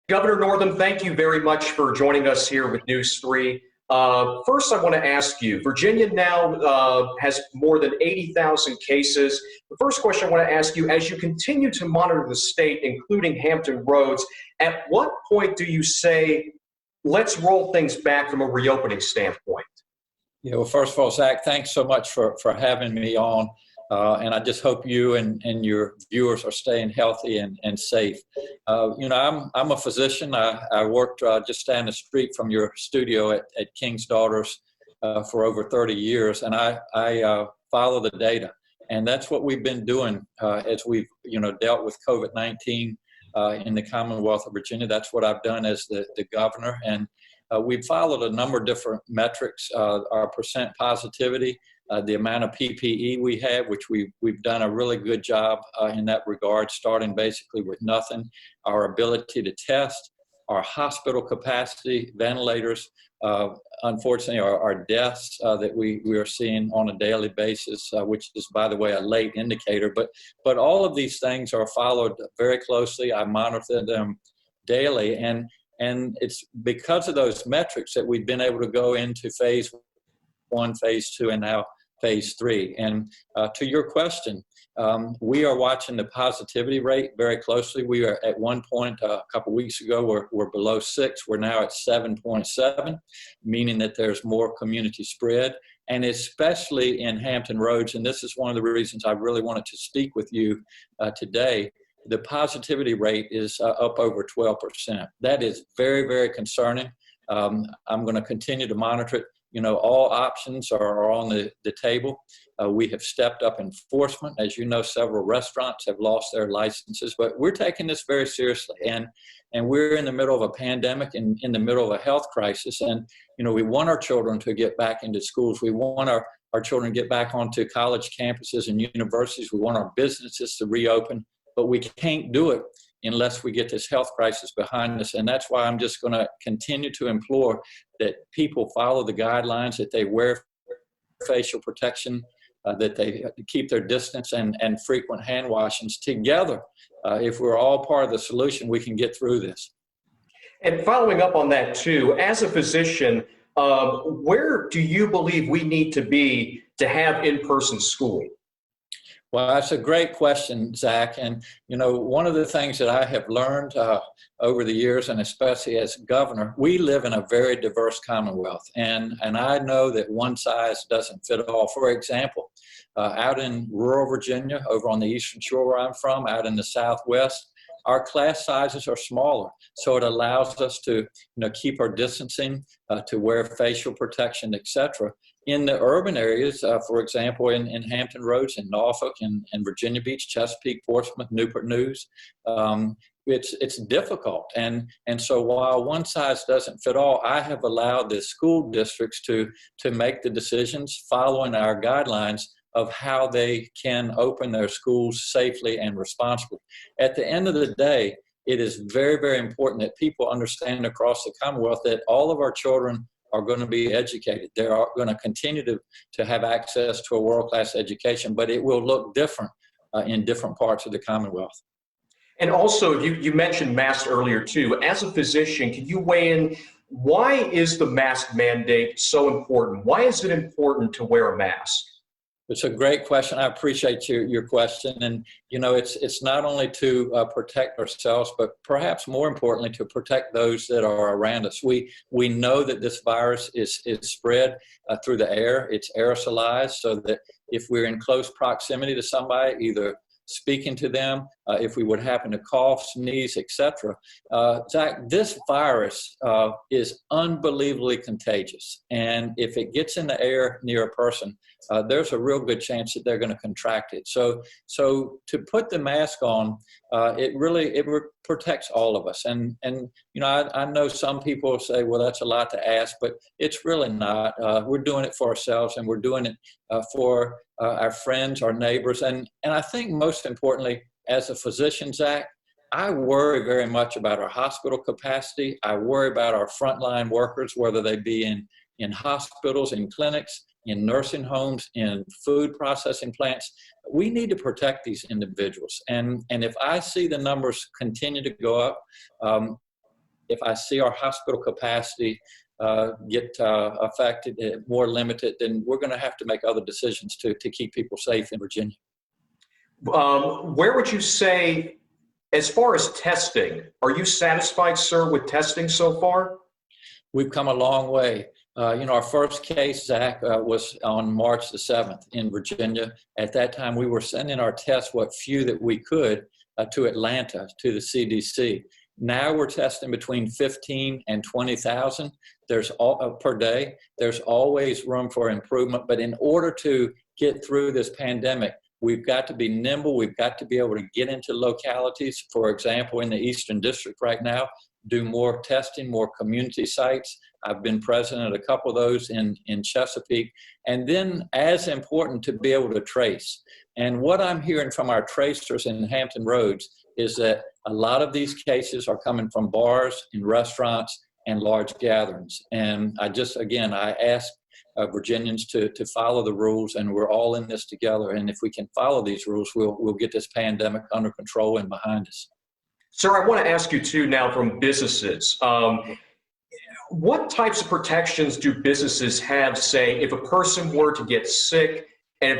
Governor Northam, thank you very much for joining us here with News 3. First, I want to ask you, Virginia now has more than 80,000 cases. The first question I want to ask you, as you continue to monitor the state, including Hampton Roads, at what point do you say, let's roll things back from a reopening standpoint? Yeah, well, first of all, Zach, thanks so much for having me on. And I just hope you and your viewers are staying healthy and safe. I'm a physician. I worked just down the street from your studio at King's Daughters for over 30 years, and I follow the data. And that's what we've been doing as we've dealt with COVID-19 in the Commonwealth of Virginia. That's what I've done as the governor. And we've followed a number of different metrics, our percent positivity, the amount of PPE we have, which we've done a really good job in that regard, starting basically with nothing, our ability to test, our hospital capacity, ventilators, unfortunately our deaths that we are seeing on a daily basis, which is, by the way, a late indicator. But all of these things are followed very closely. I monitor them daily, and it's because of those metrics that we've been able to go into phase 1, phase 2, and now phase 3. And to your question, we are watching the positivity rate very closely. We are at one point a couple weeks ago, we're below 6. We're now at 7.7, meaning that there's more community spread. And especially in Hampton Roads, and this is one of the reasons I really wanted to speak with you today, the positivity rate is up over 12%. That is very, very concerning. I'm going to continue to monitor it. All options are on the table. We have stepped up enforcement. As you know, several restaurants have lost their licenses, but we're taking this very seriously. And we're in the middle of a pandemic and in the middle of a health crisis. And, we want our children to get back into schools. We want our children to get back onto college campuses and universities. We want our businesses to reopen, but we can't do it unless we get this health crisis behind us. And that's why I'm just going to continue to implore that people follow the guidelines, that they wear facial protection, that they keep their distance and frequent hand washings. Together, if we're all part of the solution, we can get through this. And following up on that too, as a physician, where do you believe we need to be to have in-person schooling? Well, that's a great question, Zach. And, one of the things that I have learned over the years, and especially as governor, we live in a very diverse Commonwealth. And I know that one size doesn't fit all. For example, out in rural Virginia, over on the Eastern Shore where I'm from, out in the Southwest, our class sizes are smaller. So it allows us to keep our distancing, to wear facial protection, et cetera. In the urban areas, for example, in Hampton Roads, in Norfolk, and Virginia Beach, Chesapeake, Portsmouth, Newport News, it's difficult. And so while one size doesn't fit all, I have allowed the school districts to make the decisions following our guidelines of how they can open their schools safely and responsibly. At the end of the day, it is very, very important that people understand across the Commonwealth that all of our children are going to be educated. They are going to continue to have access to a world-class education, but it will look different in different parts of the Commonwealth. And also, you mentioned masks earlier too. As a physician, can you weigh in, why is the mask mandate so important? Why is it important to wear a mask? It's a great question. I appreciate your question. And, it's not only to protect ourselves, but perhaps more importantly, to protect those that are around us. We know that this virus is spread through the air. It's aerosolized, so that if we're in close proximity to somebody, either speaking to them, if we would happen to cough, sneeze, etc. Zach, this virus is unbelievably contagious. And if it gets in the air near a person, there's a real good chance that they're going to contract it. So to put the mask on, it protects all of us. And I know some people say, well, that's a lot to ask, but it's really not. We're doing it for ourselves, and we're doing it for our friends, our neighbors. And I think most importantly, as a physician, Zach, I worry very much about our hospital capacity. I worry about our frontline workers, whether they be in hospitals, in clinics, in nursing homes, in food processing plants. We need to protect these individuals. And if I see the numbers continue to go up, if I see our hospital capacity get affected, more limited, then we're going to have to make other decisions to keep people safe in Virginia. Where would you say, as far as testing, are you satisfied, sir, with testing so far? We've come a long way. Our first case, Zach, was on March the 7th in Virginia. At that time, we were sending our tests, what few that we could, to Atlanta, to the CDC. Now we're testing between 15 and 20,000 per day. There's always room for improvement, but in order to get through this pandemic, we've got to be nimble. We've got to be able to get into localities. For example, in the Eastern District right now, do more testing, more community sites. I've been president at a couple of those in Chesapeake. And then, as important, to be able to trace. And what I'm hearing from our tracers in Hampton Roads is that a lot of these cases are coming from bars and restaurants and large gatherings. And I ask Virginians to follow the rules, and we're all in this together. And if we can follow these rules, we'll get this pandemic under control and behind us. Sir, I want to ask you too now from businesses. What types of protections do businesses have, say, if a person were to get sick, and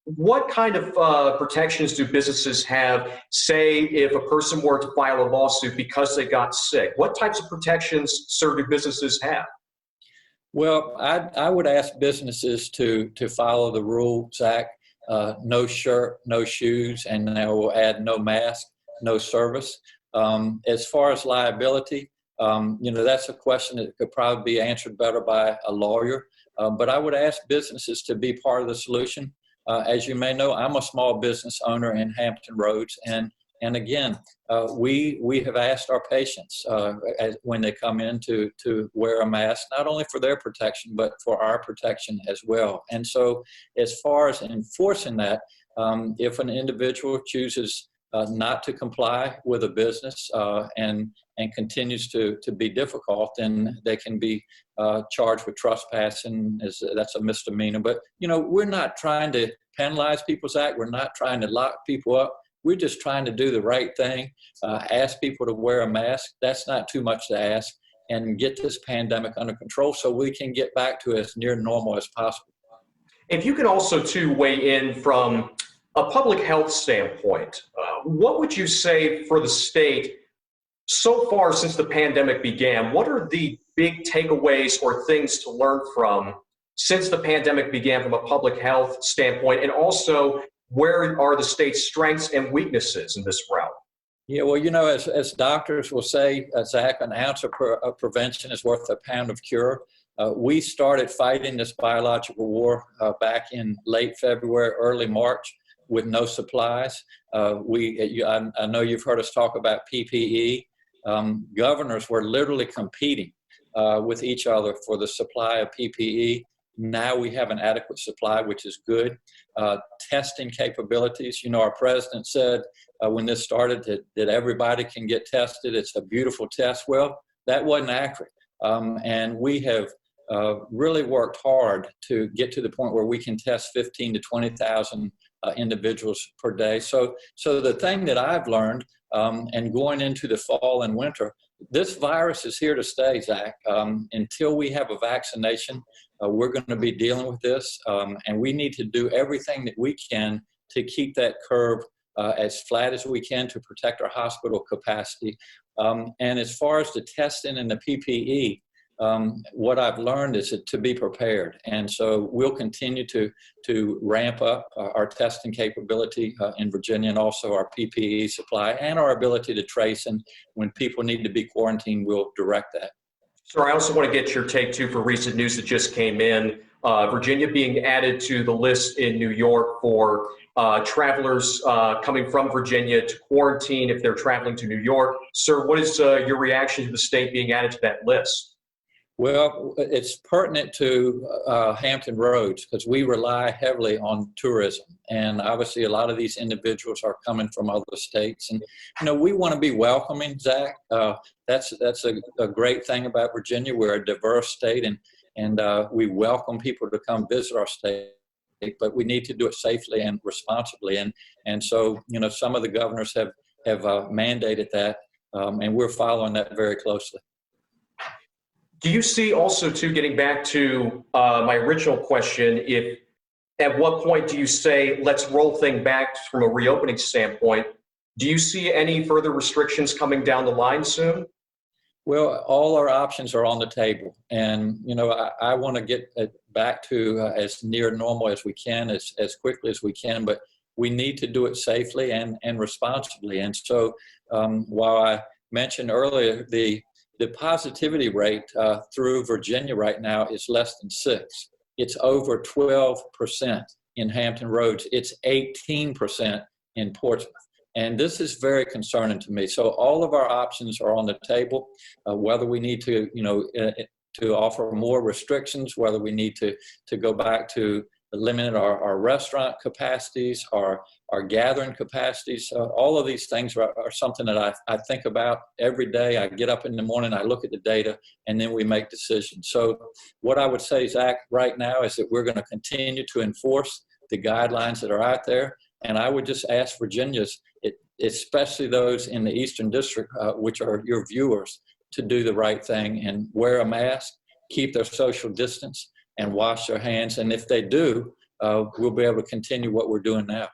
what kind of protections do businesses have, say, if a person were to file a lawsuit because they got sick? What types of protections, sir, do businesses have? Well, I would ask businesses to follow the rule, Zach. No shirt, no shoes, and now we'll add no mask, no service. As far as liability, that's a question that could probably be answered better by a lawyer. But I would ask businesses to be part of the solution. As you may know, I'm a small business owner in Hampton Roads, and again, we have asked our patients when they come in to wear a mask, not only for their protection, but for our protection as well. And so as far as enforcing that, if an individual chooses not to comply with a business and continues to be difficult, then they can be charged with trespassing. That's a misdemeanor. But, we're not trying to penalize People's Act. We're not trying to lock people up. We're just trying to do the right thing, ask people to wear a mask. That's not too much to ask, and get this pandemic under control so we can get back to as near normal as possible. If you could also, too, weigh in from a public health standpoint, what would you say for the state so far since the pandemic began? What are the big takeaways or things to learn from since the pandemic began from a public health standpoint? And also, where are the state's strengths and weaknesses in this realm? Yeah, well, as doctors will say, Zach, an ounce of prevention is worth a pound of cure. We started fighting this biological war back in late February, early March, with no supplies. I know you've heard us talk about PPE. Governors were literally competing with each other for the supply of PPE. Now we have an adequate supply, which is good. Testing capabilities. Our president said when this started that everybody can get tested. It's a beautiful test. Well, that wasn't accurate. And we have really worked hard to get to the point where we can test 15 to 20,000 individuals per day. So the thing that I've learned, and going into the fall and winter, this virus is here to stay, Zach. Until we have a vaccination, we're going to be dealing with this, and we need to do everything that we can to keep that curve as flat as we can to protect our hospital capacity. And as far as the testing and the PPE, what I've learned is to be prepared. And so we'll continue to ramp up our testing capability in Virginia, and also our PPE supply and our ability to trace. And when people need to be quarantined, we'll direct that. Sir, I also want to get your take too for recent news that just came in. Virginia being added to the list in New York for travelers coming from Virginia to quarantine if they're traveling to New York. Sir, what is your reaction to the state being added to that list? Well, it's pertinent to Hampton Roads because we rely heavily on tourism. And obviously a lot of these individuals are coming from other states. And, we want to be welcoming, Zach. That's a great thing about Virginia. We're a diverse state, and we welcome people to come visit our state, but we need to do it safely and responsibly. And so, some of the governors have mandated that. And we're following that very closely. Do you see also, too, getting back to my original question, if at what point do you say, let's roll things back from a reopening standpoint? Do you see any further restrictions coming down the line soon? Well, all our options are on the table. And, you know, I want to get back to as near normal as we can, as quickly as we can, but we need to do it safely and responsibly. And so while I mentioned earlier, the positivity rate through Virginia right now is less than 6. It's over 12% in Hampton Roads. It's 18% in Portsmouth. And this is very concerning to me. So all of our options are on the table, whether we need to, you know, to offer more restrictions, whether we need to go back to limit our restaurant capacities, our gathering capacities. All of these things are something that I think about every day. I get up in the morning, I look at the data, and then we make decisions. So what I would say, Zach, right now is that we're going to continue to enforce the guidelines that are out there. And I would just ask Virginians, especially those in the Eastern District, which are your viewers, to do the right thing and wear a mask, keep their social distance, and wash their hands. And if they do, we'll be able to continue what we're doing now.